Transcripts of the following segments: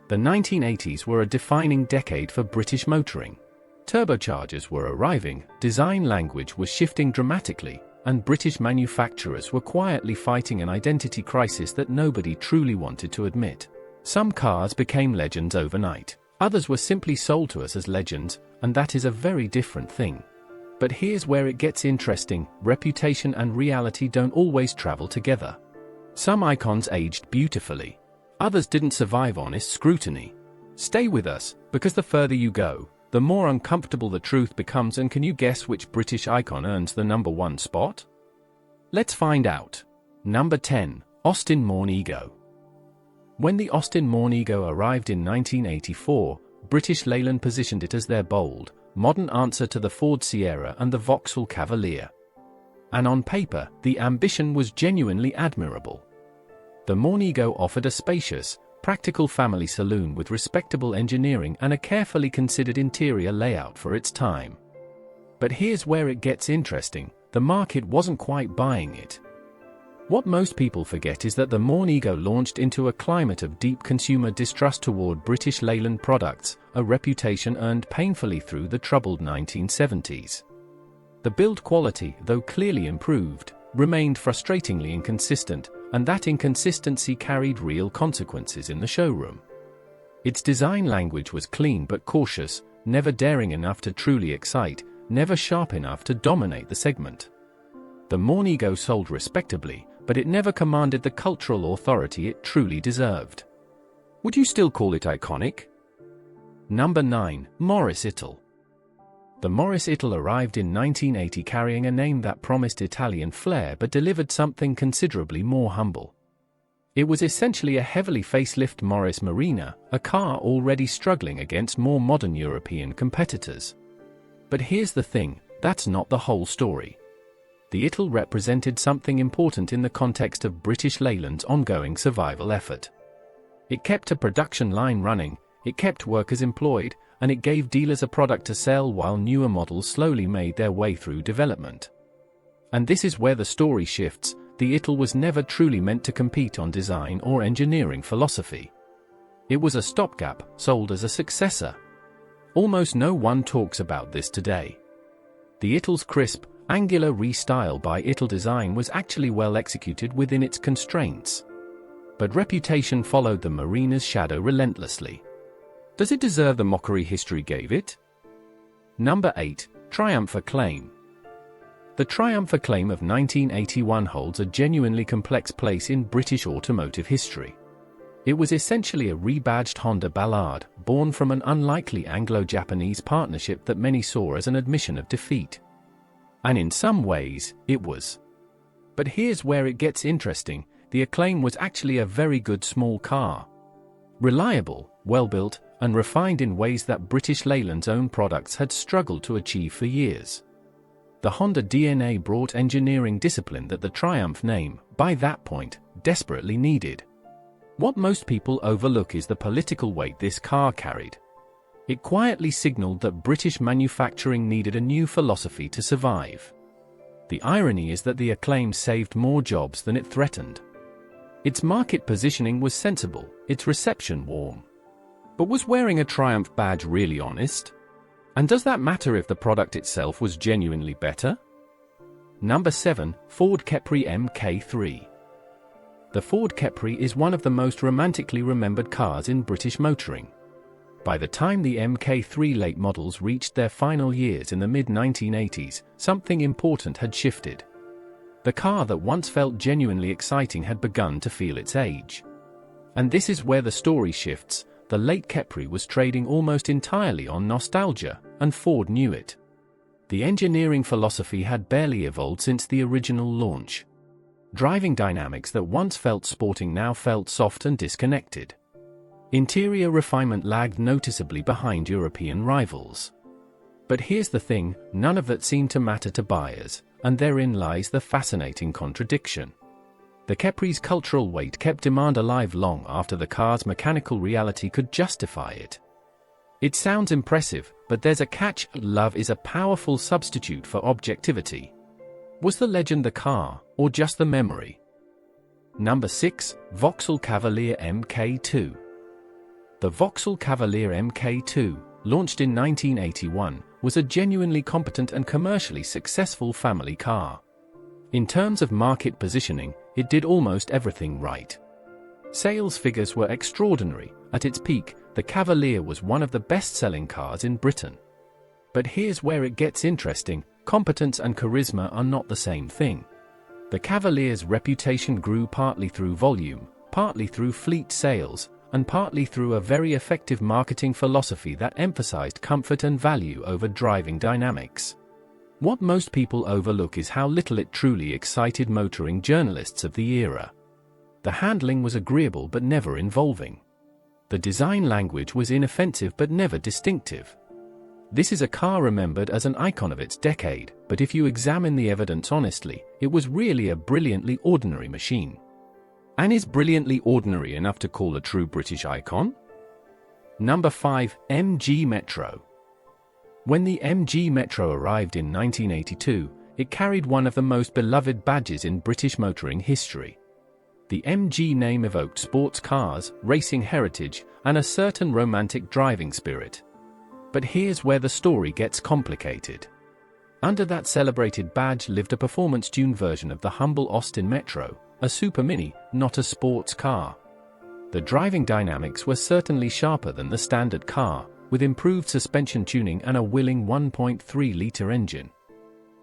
The 1980s were a defining decade for British motoring. Turbochargers were arriving, design language was shifting dramatically, and British manufacturers were quietly fighting an identity crisis that nobody truly wanted to admit. Some cars became legends overnight. Others were simply sold to us as legends, and that is a very different thing. But here's where it gets interesting: reputation and reality don't always travel together. Some icons aged beautifully. Others didn't survive honest scrutiny. Stay with us, because the further you go, the more uncomfortable the truth becomes. And can you guess which British icon earns the #1 spot? Let's find out. Number 10. Aston Montego. When the Aston Montego arrived in 1984, British Leyland positioned it as their bold, modern answer to the Ford Sierra and the Vauxhall Cavalier. And on paper, the ambition was genuinely admirable. The Montego offered a spacious, practical family saloon with respectable engineering and a carefully considered interior layout for its time. But here's where it gets interesting: the market wasn't quite buying it. What most people forget is that the Montego launched into a climate of deep consumer distrust toward British Leyland products, a reputation earned painfully through the troubled 1970s. The build quality, though clearly improved, remained frustratingly inconsistent, and that inconsistency carried real consequences in the showroom. Its design language was clean but cautious, never daring enough to truly excite, never sharp enough to dominate the segment. The Montego sold respectably, but it never commanded the cultural authority it truly deserved. Would you still call it iconic? Number 9. Morris Ital. The Morris Ital arrived in 1980 carrying a name that promised Italian flair but delivered something considerably more humble. It was essentially a heavily facelift Morris Marina, a car already struggling against more modern European competitors. But here's the thing: that's not the whole story. The Ital represented something important in the context of British Leyland's ongoing survival effort. It kept a production line running, it kept workers employed, and it gave dealers a product to sell while newer models slowly made their way through development. And this is where the story shifts: the Ital was never truly meant to compete on design or engineering philosophy. It was a stopgap, sold as a successor. Almost no one talks about this today. The Ital's crisp, angular restyle by Ital design was actually well executed within its constraints. But reputation followed the Marina's shadow relentlessly. Does it deserve the mockery history gave it? Number 8. Triumph Acclaim. The Triumph Acclaim of 1981 holds a genuinely complex place in British automotive history. It was essentially a rebadged Honda Ballade, born from an unlikely Anglo-Japanese partnership that many saw as an admission of defeat. And in some ways, it was. But here's where it gets interesting: the Acclaim was actually a very good small car. Reliable, well-built, and refined in ways that British Leyland's own products had struggled to achieve for years. The Honda DNA brought engineering discipline that the Triumph name, by that point, desperately needed. What most people overlook is the political weight this car carried. It quietly signaled that British manufacturing needed a new philosophy to survive. The irony is that the Acclaim saved more jobs than it threatened. Its market positioning was sensible, its reception warm. But was wearing a Triumph badge really honest? And does that matter if the product itself was genuinely better? Number 7. Ford Capri MK3. The Ford Capri is one of the most romantically remembered cars in British motoring. By the time the MK3 late models reached their final years in the mid-1980s, something important had shifted. The car that once felt genuinely exciting had begun to feel its age. And this is where the story shifts. The late Capri was trading almost entirely on nostalgia, and Ford knew it. The engineering philosophy had barely evolved since the original launch. Driving dynamics that once felt sporting now felt soft and disconnected. Interior refinement lagged noticeably behind European rivals. But here's the thing: none of that seemed to matter to buyers, and therein lies the fascinating contradiction. The Capri's cultural weight kept demand alive long after the car's mechanical reality could justify it. It sounds impressive, but there's a catch: love is a powerful substitute for objectivity. Was the legend the car, or just the memory? Number 6. Vauxhall Cavalier MK2. The Vauxhall Cavalier MK2, launched in 1981, was a genuinely competent and commercially successful family car. In terms of market positioning, it did almost everything right. Sales figures were extraordinary. At its peak, the Cavalier was one of the best-selling cars in Britain. But here's where it gets interesting: competence and charisma are not the same thing. The Cavalier's reputation grew partly through volume, partly through fleet sales, and partly through a very effective marketing philosophy that emphasized comfort and value over driving dynamics. What most people overlook is how little it truly excited motoring journalists of the era. The handling was agreeable but never involving. The design language was inoffensive but never distinctive. This is a car remembered as an icon of its decade, but if you examine the evidence honestly, it was really a brilliantly ordinary machine. And is brilliantly ordinary enough to call a true British icon? Number 5. MG Metro. When the MG Metro arrived in 1982, it carried one of the most beloved badges in British motoring history. The MG name evoked sports cars, racing heritage, and a certain romantic driving spirit. But here's where the story gets complicated. Under that celebrated badge lived a performance-tuned version of the humble Aston Metro, a super mini, not a sports car. The driving dynamics were certainly sharper than the standard car, with improved suspension tuning and a willing 1.3-litre engine.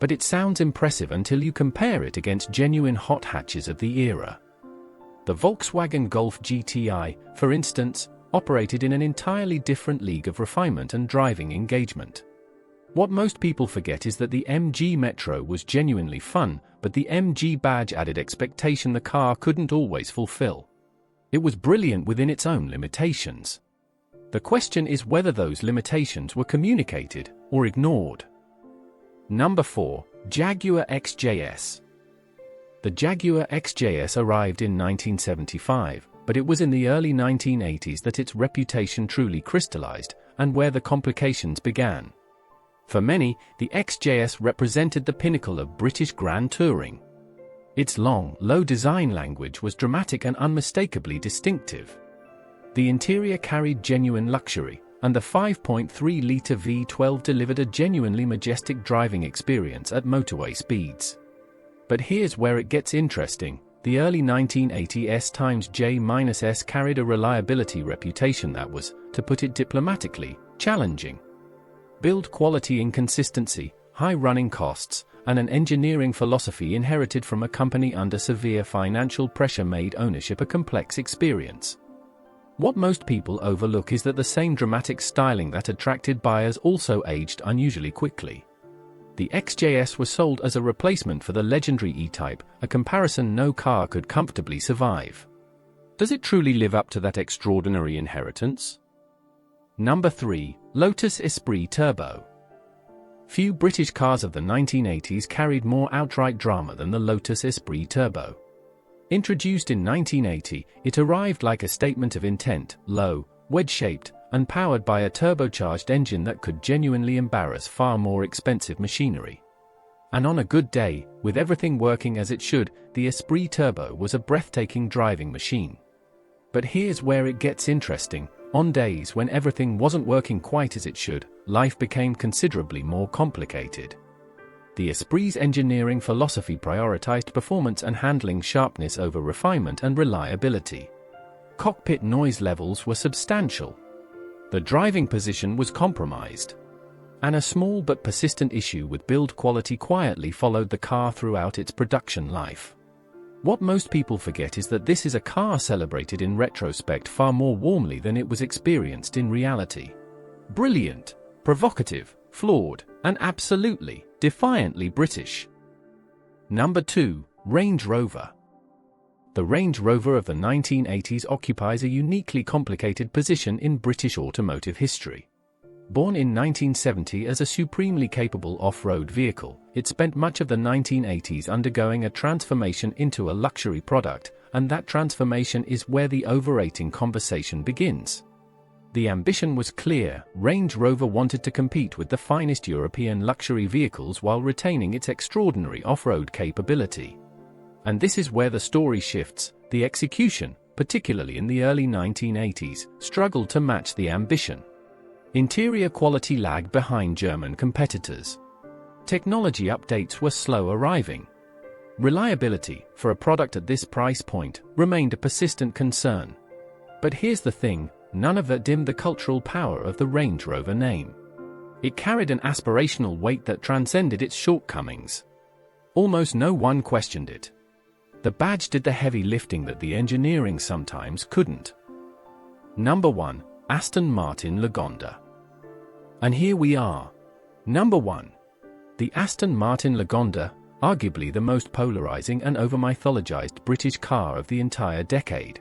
But it sounds impressive until you compare it against genuine hot hatches of the era. The Volkswagen Golf GTI, for instance, operated in an entirely different league of refinement and driving engagement. What most people forget is that the MG Metro was genuinely fun, but the MG badge added expectation the car couldn't always fulfill. It was brilliant within its own limitations. The question is whether those limitations were communicated or ignored. Number 4. Jaguar XJS. The Jaguar XJS arrived in 1975, but it was in the early 1980s that its reputation truly crystallized, and where the complications began. For many, the XJS represented the pinnacle of British grand touring. Its long, low design language was dramatic and unmistakably distinctive. The interior carried genuine luxury, and the 5.3-litre V12 delivered a genuinely majestic driving experience at motorway speeds. But here's where it gets interesting. The early 1980 S-J-S carried a reliability reputation that was, to put it diplomatically, challenging. Build quality inconsistency, high running costs, and an engineering philosophy inherited from a company under severe financial pressure made ownership a complex experience. What most people overlook is that the same dramatic styling that attracted buyers also aged unusually quickly. The XJS was sold as a replacement for the legendary E-Type, a comparison no car could comfortably survive. Does it truly live up to that extraordinary inheritance? Number 3. Lotus Esprit Turbo. Few British cars of the 1980s carried more outright drama than the Lotus Esprit Turbo. Introduced in 1980, it arrived like a statement of intent, low, wedge-shaped, and powered by a turbocharged engine that could genuinely embarrass far more expensive machinery. And on a good day, with everything working as it should, the Esprit Turbo was a breathtaking driving machine. But here's where it gets interesting. On days when everything wasn't working quite as it should, life became considerably more complicated. The Esprit's engineering philosophy prioritized performance and handling sharpness over refinement and reliability. Cockpit noise levels were substantial. The driving position was compromised. And a small but persistent issue with build quality quietly followed the car throughout its production life. What most people forget is that this is a car celebrated in retrospect far more warmly than it was experienced in reality. Brilliant, provocative, flawed, and absolutely, defiantly British. Number 2. Range Rover. The Range Rover of the 1980s occupies a uniquely complicated position in British automotive history. Born in 1970 as a supremely capable off-road vehicle, it spent much of the 1980s undergoing a transformation into a luxury product, and that transformation is where the overrating conversation begins. The ambition was clear: Range Rover wanted to compete with the finest European luxury vehicles while retaining its extraordinary off-road capability. And this is where the story shifts: the execution, particularly in the early 1980s, struggled to match the ambition. Interior quality lagged behind German competitors. Technology updates were slow arriving. Reliability, for a product at this price point, remained a persistent concern. But here's the thing, none of that dimmed the cultural power of the Range Rover name. It carried an aspirational weight that transcended its shortcomings. Almost no one questioned it. The badge did the heavy lifting that the engineering sometimes couldn't. Number 1. Aston Martin Lagonda. And here we are. Number 1. The Aston Martin Lagonda, arguably the most polarizing and over-mythologized British car of the entire decade.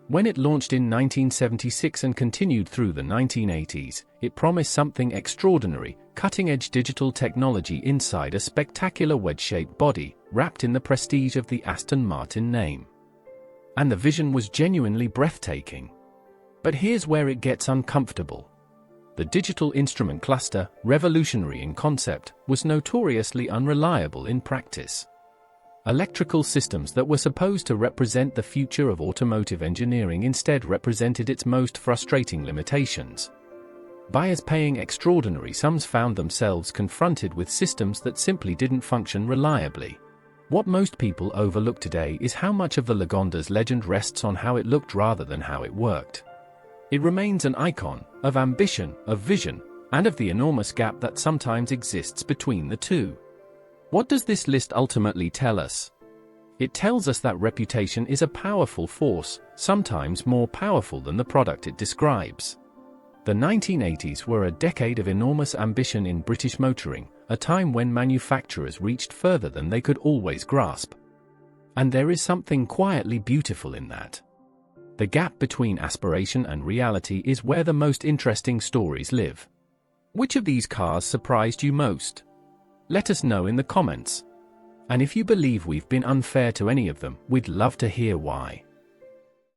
When it launched in 1976 and continued through the 1980s, it promised something extraordinary, cutting-edge digital technology inside a spectacular wedge-shaped body, wrapped in the prestige of the Aston Martin name. And the vision was genuinely breathtaking. But here's where it gets uncomfortable. The digital instrument cluster, revolutionary in concept, was notoriously unreliable in practice. Electrical systems that were supposed to represent the future of automotive engineering instead represented its most frustrating limitations. Buyers paying extraordinary sums found themselves confronted with systems that simply didn't function reliably. What most people overlook today is how much of the Lagonda's legend rests on how it looked rather than how it worked. It remains an icon of ambition, of vision, and of the enormous gap that sometimes exists between the two. What does this list ultimately tell us? It tells us that reputation is a powerful force, sometimes more powerful than the product it describes. The 1980s were a decade of enormous ambition in British motoring, a time when manufacturers reached further than they could always grasp. And there is something quietly beautiful in that. The gap between aspiration and reality is where the most interesting stories live. Which of these cars surprised you most? Let us know in the comments. And if you believe we've been unfair to any of them, we'd love to hear why.